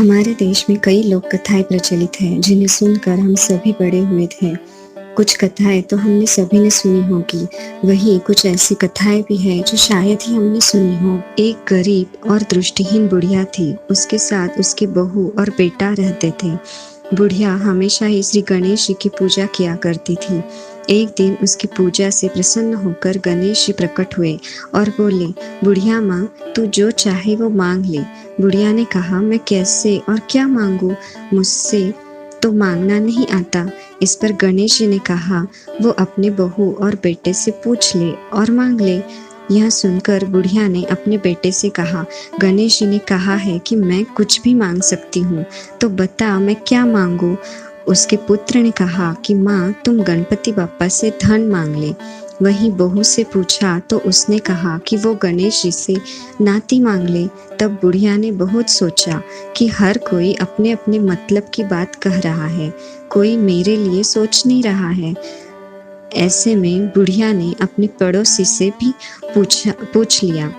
हमारे देश में कई लोक कथाएं प्रचलित हैं जिन्हें सुनकर हम सभी बड़े हुए थे। कुछ कथाएं तो हमने सभी ने सुनी होगी, वहीं कुछ ऐसी कथाएं भी हैं जो शायद ही हमने सुनी हो। एक गरीब और दृष्टिहीन बुढ़िया थी। उसके साथ उसकी बहू और बेटा रहते थे। बुढ़िया हमेशा ही श्री गणेश जी की पूजा किया करती थी। एक दिन उसकी पूजा से प्रसन्न होकर गणेश जी प्रकट हुए और बोले, बुढ़िया माँ, तू जो चाहे वो मांग ले। बुढ़िया ने कहा, मैं कैसे और क्या मांगू, मुझसे तो मांगना नहीं आता। इस पर गणेश जी ने कहा, वो अपने बहू और बेटे से पूछ ले और मांग ले। यह सुनकर बुढ़िया ने अपने बेटे से कहा, गणेश जी ने कहा है कि मैं कुछ भी मांग सकती हूँ, तो बता मैं क्या मांगू। उसके पुत्र ने कहा कि माँ, तुम गणपति बप्पा से धन मांग ले। वहीं बहू से पूछा तो उसने कहा कि वो गणेश जी से नाती मांग ले। तब बुढ़िया ने बहुत सोचा कि हर कोई अपने अपने मतलब की बात कह रहा है, कोई मेरे लिए सोच नहीं रहा है। ऐसे में बुढ़िया ने अपने पड़ोसी से भी पूछ लिया।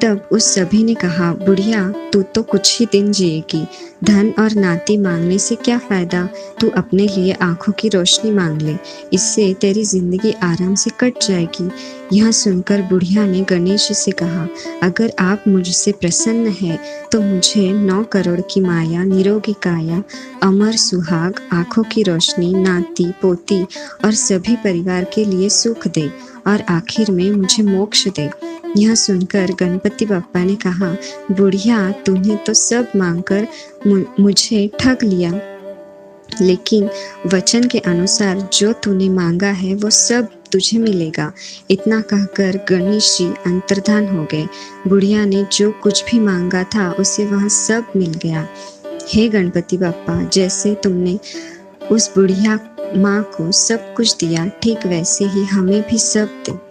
तब उस सभी ने कहा, बुढ़िया, तू तो कुछ ही दिन जिएगी, धन और नाती मांगने से क्या फायदा। तू अपने लिए आंखों की रोशनी मांग ले, इससे तेरी जिंदगी आराम से कट जाएगी। यह सुनकर बुढ़िया ने गणेश जी से कहा, अगर आप मुझसे प्रसन्न हैं तो मुझे 9 करोड़ की माया, निरोगी काया, अमर सुहाग, आंखों की रोशनी, नाती पोती और सभी परिवार के लिए सुख दे और आखिर में मुझे मोक्ष दे। यह सुनकर गणपति बप्पा ने कहा, बुढ़िया, तूने तो सब मांगकर मुझे ठग लिया, लेकिन वचन के अनुसार जो तूने मांगा है वो सब तुझे मिलेगा। इतना कहकर गणेश जी अंतर्धान हो गए। बुढ़िया ने जो कुछ भी मांगा था उसे वह सब मिल गया। हे गणपति बप्पा, जैसे तुमने उस बुढ़िया माँ को सब कुछ दिया, ठीक वैसे ही हमें भी सब दे।